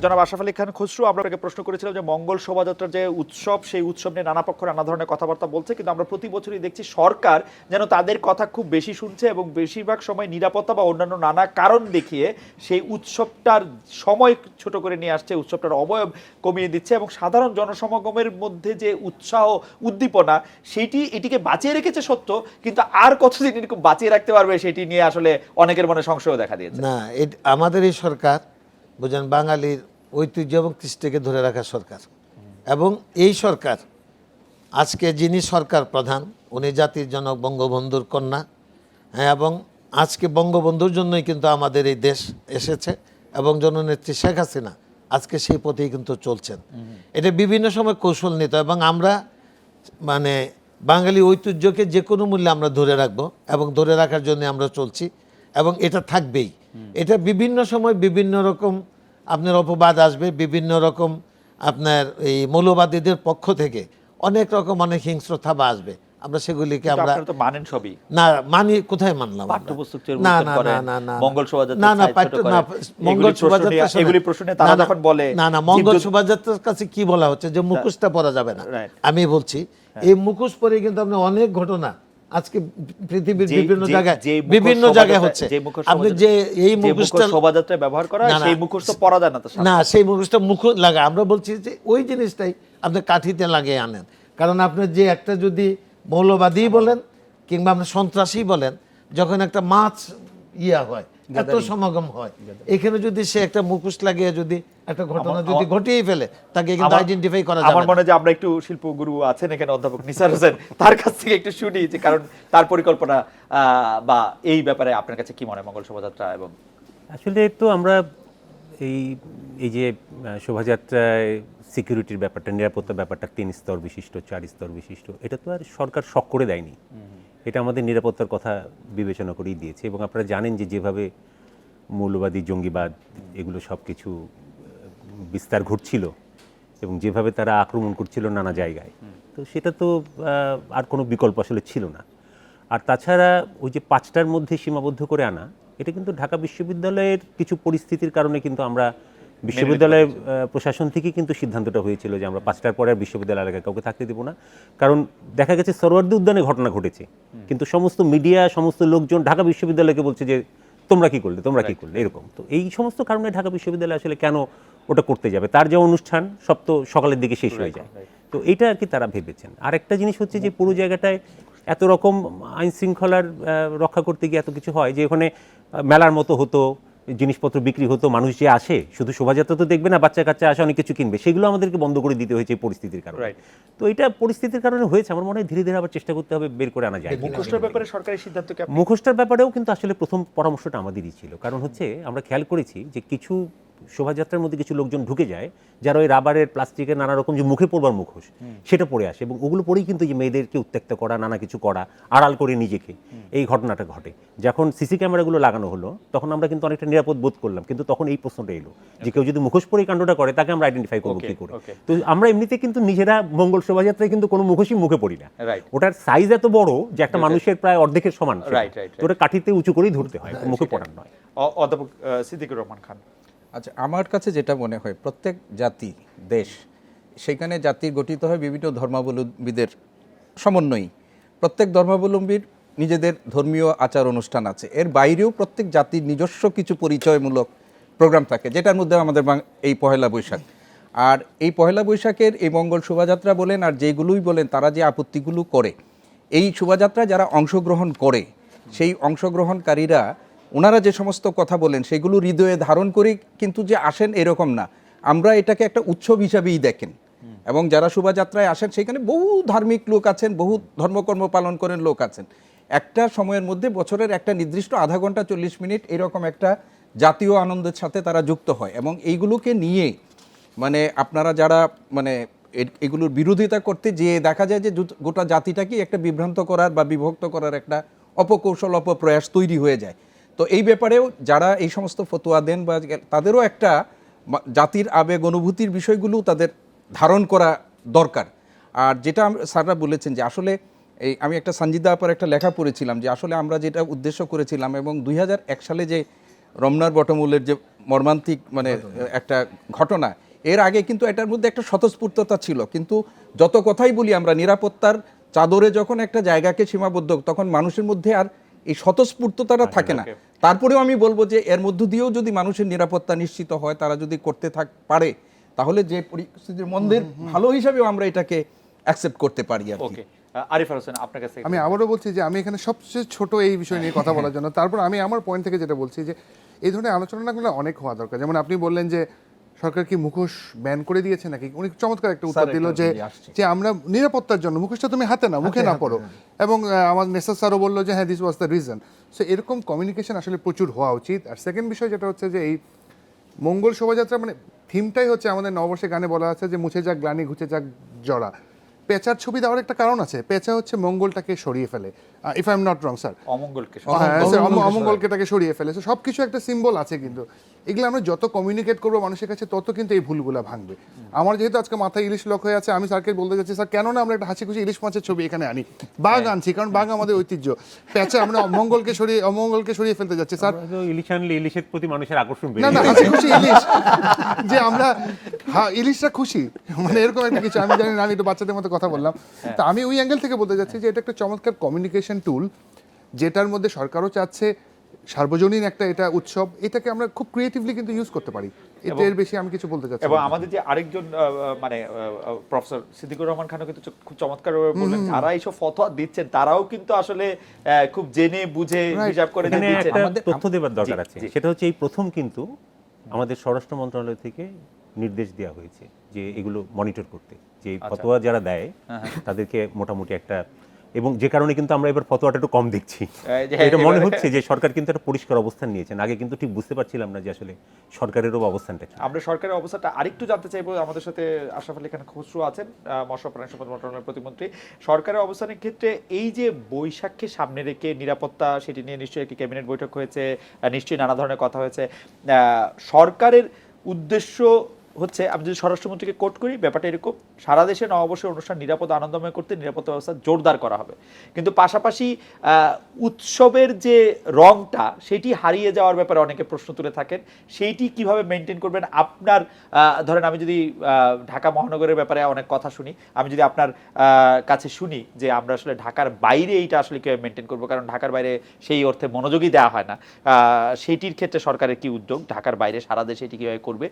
জনাব আশরাফ আলী খান খসরু, আমরা আপনাকে প্রশ্ন করেছিলাম যে মঙ্গল শোভাযাত্রার যে উৎসব, সেই উৎসব নিয়ে নানা পক্ষ নানা ধরনের কথাবার্তা বলছে, কিন্তু আমরা প্রতি বছরই দেখছি সরকার যেন তাদের কথা খুব বেশি শুনছে এবং বেশিরভাগ সময় নিরাপত্তা বা অন্যান্য নানা কারণ দেখিয়ে সেই উৎসবটার সময় ছোট করে নিয়ে আসছে, উৎসবটার অবয়ব কমিয়ে দিচ্ছে এবং সাধারণ জনসমাগমের মধ্যে যে উৎসাহ উদ্দীপনা এটিকে বাঁচিয়ে রেখেছে সত্য, কিন্তু আর কতদিন এরকম বাঁচিয়ে রাখতে পারবে সেটি নিয়ে আসলে অনেকের মনে সংশয় দেখা দিয়েছে। না, আমাদের এই সরকার বুঝেন বাঙালির ঐতিহ্য এবং কৃষ্টিকে ধরে রাখা সরকার, এবং এই সরকার আজকে যিনি সরকার প্রধান উনি জাতির জনক বঙ্গবন্ধুর কন্যা, এবং আজকে বঙ্গবন্ধুর জন্যই কিন্তু আমাদের এই দেশ এসেছে এবং জননেত্রী শেখ হাসিনা আজকে সেই পথেই কিন্তু চলছেন। এটা বিভিন্ন সময় কৌশল নিত এবং আমরা মানে বাঙালি ঐতিহ্যকে যে কোনো মূল্যে আমরা ধরে রাখবো এবং ধরে রাখার জন্য আমরা চলছি এবং এটা থাকবেই। এটা বিভিন্ন সময় বিভিন্ন রকম আপনার অপবাদ আসবে, বিভিন্ন রকম আপনার এই মৌলবাদীদের পক্ষ থেকে অনেক রকম অনেক হিংস্রতা আসবে, আমরা সেগুলিকে আমরা তো মানেন সবই না মানি। কোথায় মানলাম? না না না না না মঙ্গল শোভাযাত্রা না না না মঙ্গল শোভাযাত্রা এগুলি প্রশ্নে তারা যখন বলে না না মঙ্গল শোভাযাত্রার কাছে কি বলা হচ্ছে যে মুখোশটা পরা যাবে না। আমি বলছি এই মুখোশ পরে কিন্তু আপনি অনেক ঘটনা আজকে পৃথিবীর বিভিন্ন জায়গায় হচ্ছে। আপনি যে এই মুখোশটা শোভাযাত্রায় ব্যবহার করা সেই মুখোশ তো পরা যায় না, না সেই মুখোশটা মুখোশ লাগা, আমরা বলছি যে ওই জিনিসটাই আপনি কাঠিতে লাগিয়ে আনেন। কারণ আপনি যে একটা যদি মৌলবাদী বলেন কিংবা আপনি সন্ত্রাসী বলেন, যখন একটা মাছ হয় এত সমাগম হয়, এখানে যদি সে একটা মুখোশ লাগিয়ে যদি একটা ঘটনা যদি ঘটিয়ে ফেলে তাকে কিন্তু আইডেন্টিফাই করা যাবে। আমার মনে হয় যে আমরা একটু শিল্পগুরু আছেন এখানে অধ্যাপক নিসার হোসেন, তার কাছ থেকে একটু শুনি যে কারণ তার পরিকল্পনা বা এই ব্যাপারে আপনার কাছে কি মনে হয় মঙ্গল শোভাযাত্রা। এবং আসলে তো আমরা এই যে শোভাযাত্রায় সিকিউরিটির ব্যাপারটা, নিরাপত্তার ব্যাপারটা 3 স্তর বিশিষ্ট 4 স্তর বিশিষ্ট, এটা তো আর সরকার শখ করে দেয়নি, এটা আমাদের নিরাপত্তার কথা বিবেচনা করেই দিয়েছে। এবং আপনারা জানেন যে যেভাবে মৌলবাদী জঙ্গিবাদ এগুলো সব কিছু বিস্তার ঘটছিল এবং যেভাবে তারা আক্রমণ করছিল নানা জায়গায়, তো সেটা তো আর কোনো বিকল্প আসলে ছিল না। আর তাছাড়া ওই যে 5টার মধ্যে সীমাবদ্ধ করে আনা, এটা কিন্তু ঢাকা বিশ্ববিদ্যালয়ের কিছু পরিস্থিতির কারণে কিন্তু আমরা বিশ্ববিদ্যালয়ের প্রশাসন থেকে কিন্তু সিদ্ধান্তটা হয়েছিল যে আমরা 5টার পরে বিশ্ববিদ্যালয় এলাকায় কাউকে থাকতে দেবো না। কারণ দেখা গেছে সরোয়ার্দী উদ্যানে ঘটনা ঘটেছে, কিন্তু সমস্ত মিডিয়া সমস্ত লোকজন ঢাকা বিশ্ববিদ্যালয়কে বলছে যে তোমরা কি করলে এরকম। তো এই সমস্ত কারণে ঢাকা বিশ্ববিদ্যালয় আসলে কেন ওটা করতে যাবে, তার যে অনুষ্ঠান সব তো সকালের দিকে শেষ হয়ে যায়। তো এইটা আর কি তারা ভেবেছেন। আর একটা জিনিস হচ্ছে যে পুরো জায়গাটায় এত রকম আইন শৃঙ্খলার রক্ষা করতে গিয়ে এত কিছু হয় যে ওখানে মেলার মতো হতো, জিনিসপত্র বিক্রি হতো, মানুষ যে আসে শুধু শোভাযাত্রা তো দেখবে না, বাচ্চা কাচ্চা আসে অনেক কিছু কিনবে, সেগুলো আমাদেরকে বন্ধ করে দিতে হয়েছে এই পরিস্থিতির কারণে। তো এটা পরিস্থিতির কারণে হয়েছে। আমার মনে হয় ধীরে ধীরে আবার চেষ্টা করতে হবে বের করে আনা যায়। মুখোশটার ব্যাপারে সরকারি সিদ্ধান্ত কি? মুখোশটার ব্যাপারেও কিন্তু আসলে প্রথম পরামর্শটা আমাদেরই ছিল। কারণ হচ্ছে আমরা খেয়াল করেছি যে কিছু শোভাযাত্রার মধ্যে কিছু লোকজন ঢুকে যায় যারা ওই রাবারের প্লাস্টিকের নানা রকম যে মুখে পড়বার মুখোশ সেটা পরে আসে, এবং ওগুলো পরেই কিন্তু যে মেয়েদেরকে উত্ত্যক্ত করা, নানা কিছু করা, আড়াল করে নিজেকে, এই ঘটনাটা ঘটে। যখন সিসি ক্যামেরাগুলো লাগানো হলো তখন আমরা কিন্তু অনেকটা নিরাপদ বোধ করলাম, কিন্তু তখন এই প্রশ্নটা এলো যে কেউ যদি মুখোশ পরে কাণ্ডটা করে তাকে আমরা আইডেন্টিফাই করবো কি করে। তো আমরা এমনিতে কিন্তু নিজেরা মঙ্গল শোভাযাত্রায় কিন্তু কোনো মুখোশই মুখে পড়ি না, ওটার সাইজ এত বড় যে একটা মানুষের প্রায় অর্ধেকের সমান, তো ওটা কাঠিতে উঁচু করেই ধরতে হয়, মুখে পড়ার নয়। অধ্যাপক সিদ্দিকুর রহমান খান। আচ্ছা, আমার কাছে যেটা মনে হয় প্রত্যেক জাতি দেশ, সেখানে জাতি গঠিত হয় বিভিন্ন ধর্মাবলম্বীদের সমন্বয়ী। প্রত্যেক ধর্মাবলম্বীর নিজেদের ধর্মীয় আচার অনুষ্ঠান আছে, এর বাইরেও প্রত্যেক জাতির নিজস্ব কিছু পরিচয়মূলক প্রোগ্রাম থাকে, যেটার মধ্যে আমাদের এই পহেলা বৈশাখ। আর এই পহেলা বৈশাখের এই মঙ্গল শোভাযাত্রা বলেন আর যেগুলোই বলেন, তারা যে আপত্তিগুলো করে, এই শোভাযাত্রায় যারা অংশগ্রহণ করে সেই অংশগ্রহণকারীরা ওনারা যে সমস্ত কথা বলেন সেগুলো হৃদয়ে ধারণ করে কিন্তু যে আসেন এরকম না। আমরা এটাকে একটা উৎসব হিসাবেই দেখেন, এবং যারা শোভাযাত্রায় আসেন সেখানে বহু ধার্মিক লোক আছেন, বহু ধর্মকর্ম পালন করেন লোক আছেন। একটা সময়ের মধ্যে বছরের একটা নির্দিষ্ট আধা ঘন্টা 40 মিনিট এরকম একটা জাতীয় আনন্দের সাথে তারা যুক্ত হয়, এবং এইগুলোকে নিয়ে মানে আপনারা যারা মানে এগুলোর বিরোধিতা করতে যেয়ে দেখা যায় যে গোটা জাতিটাকেই একটা বিভ্রান্ত করার বা বিভক্ত করার একটা অপকৌশল অপপ্রয়াস তৈরি হয়ে যায়। তো এই ব্যাপারেও যারা এই সমস্ত ফতোয়া দেন বা তাদেরও একটা জাতির আবেগ অনুভূতির বিষয়গুলো তাদের ধারণ করা দরকার। আর যেটা স্যাররা বলেছেন যে আসলে আমি একটা সঞ্জিদা আপার একটা লেখা পড়েছিলাম যে আসলে আমরা যেটা উদ্দেশ্য করেছিলাম, এবং 2001 সালে যে রমনার বটমূলের যে মর্মান্তিক মানে একটা ঘটনা, এর আগে কিন্তু এটার মধ্যে একটা স্বতঃস্ফূর্ততা ছিল, কিন্তু যত কথাই বলি আমরা নিরাপত্তার চাদরে যখন একটা জায়গাকে সীমাবদ্ধ, তখন মানুষের মধ্যে আর এই স্বতঃস্ফূর্ততাটা থাকে না। তারপরেও আমি বলবো যে এর মধ্য দিয়েও যদি মানুষের নিরাপত্তা নিশ্চিত হয়, তারা যদি করতে পারে, তাহলে যে পরিস্থিতির মধ্যে ভালো হিসাবেও আমরা এটাকে অ্যাকসেপ্ট করতে পারি আর কি। ওকে, আরিফার হোসেন আপনার কাছে আমি আবারও বলছি যে আমি এখানে সবচেয়ে ছোট এই বিষয় নিয়ে কথা বলার জন্য, তারপর আমি আমার পয়েন্ট থেকে যেটা বলছি যে এই ধরনের আলোচনাগুলো অনেক হওয়া দরকার। যেমন আপনি বললেন যে সরকার কি মুখোশ ব্যান করে দিয়েছে নাকি, উনি চমৎকার একটা উত্তর দিল যে যে আমরা নিরাপত্তার জন্য মুখোশটা তুমি হাতে না মুখে না পড়ো, এবং আমার নেসার স্যারও বললো যে হ্যাঁ this was the reason. So এরকম কমিউনিকেশন আসলে প্রচুর হওয়া উচিত। আর সেকেন্ড বিষয় যেটা হচ্ছে যে এই মঙ্গল শোভাযাত্রা মানে থিমটাই হচ্ছে আমাদের নববর্ষে গানে বলা আছে যে মুছে যাক গ্লানি ঘুচে যাক জড়া। পেঁচার ছবি দেওয়ার একটা কারণ আছে, পেঁচা হচ্ছে মঙ্গলটাকে সরিয়ে ফেলে, if I am not wrong sir, অমঙ্গলকে অমঙ্গলকে তাকে সরিয়ে ফেলে। সব কিছু একটা সিম্বল আছে, কিন্তু এগুলো আমরা যত কমিউনিকেট করবো মানুষের কাছে তত কিন্তু এই ভুলগুলো ভাঙবে। আমার যেহেতু আজকে মাথায় ইলিশ লক হয়ে আছে, আমি স্যারকে বলতে চাচ্ছি স্যার কেন না আমরা একটা হাসি খুশি ইলিশ মাছের ছবি এখানে আনি, বাঘ আনছি কারণ বাঘ আমাদের ঐতিহ্য, পেঁচা আমরা অমঙ্গলকে সরিয়ে ফেলতে যাচ্ছি স্যার। ইলিশ আনলে ইলিশের প্রতি মানুষের আকর্ষণ না না হাসি খুশি ইলিশ, যে আমরা ইলিশটা খুশি মানে এরকম একটা কিছু। আমি জানি না, আমি একটু বাচ্চাদের মতো কথা বললাম, তা আমি ওই অ্যাঙ্গেল থেকে বলতে চাচ্ছি যে এটা একটা চমৎকার কমিউনিকেশন টুল, যেটার মধ্যে সরকারও চাচ্ছে সার্বজনীন একটা এটা উৎসব, এটাকে আমরা খুব ক্রিয়েটিভলি কিন্তু ইউজ করতে পারি। এর বেশি আমি কিছু বলতে চাচ্ছি। এবং আমাদের যে আরেকজন মানে প্রফেসর সিদ্দিকুর রহমান খানও কিন্তু খুব চমৎকার বললেন, যারা এইসব ফতোয়া দিচ্ছেন তারাও কিন্তু আসলে খুব জেনে বুঝে হিসাব করে এখানে দিচ্ছেন। একটা তথ্য দেবার দরকার আছে, সেটা হচ্ছে এই প্রথম কিন্তু আমাদের স্বরাষ্ট্র মন্ত্রণালয় থেকে নির্দেশ দেওয়া হয়েছে যে এগুলো মনিটর করতে, যে ফতোয়া যারা দেয় তাদেরকে মোটামুটি একটা, এবং যে কারণে কিন্তু আমরা এবার ফতোয়াটা একটু কম দেখছি। এটা মনে হচ্ছে যে সরকার কিন্তু একটা পরিষ্কার অবস্থান নিয়েছেন, আগে কিন্তু ঠিক বুঝতে পারছিলাম না যে আসলে সরকারেরও অবস্থানটা কি। আমরা সরকারের অবস্থাটা আরেকটু জানতে চাইবো। আমাদের সাথে আশরাফ আলী খান খসরু আছেন, মৎস্য প্রাণী সম্পদ মন্ত্রণালয়ের প্রতিমন্ত্রী। সরকারের অবস্থানের ক্ষেত্রে এই যে বৈশাখকে সামনে রেখে নিরাপত্তা, সেটি নিয়ে নিশ্চয়ই একটি ক্যাবিনেট বৈঠক হয়েছে, নিশ্চয়ই নানা ধরনের কথা হয়েছে। সরকারের উদ্দেশ্য হচ্ছে, আমি যদি স্বরাষ্ট্রমন্ত্রীকে কোট করি, ব্যাপারটা এরকম: সারা দেশে নববর্ষের অনুষ্ঠান নিরাপদ আনন্দময় করতে নিরাপত্তা ব্যবস্থা জোরদার করা হবে, কিন্তু পাশাপাশি উৎসবের যে রংটা সেটি হারিয়ে যাওয়ার ব্যাপারে অনেকে প্রশ্ন তুলে থাকেন। সেইটি কিভাবে মেনটেন করবেন আপনার, ধরেন আমি যদি ঢাকা মহানগরের ব্যাপারে অনেক কথা শুনি, আমি যদি আপনার কাছে শুনি যে আমরা আসলে ঢাকার বাইরে এইটা আসলে কীভাবে মেনটেন করবো, কারণ ঢাকার বাইরে সেই অর্থে মনোযোগই দেওয়া হয় না, সেইটির ক্ষেত্রে সরকারের কি উদ্যোগ, ঢাকার বাইরে সারা দেশে এটি কীভাবে করবে?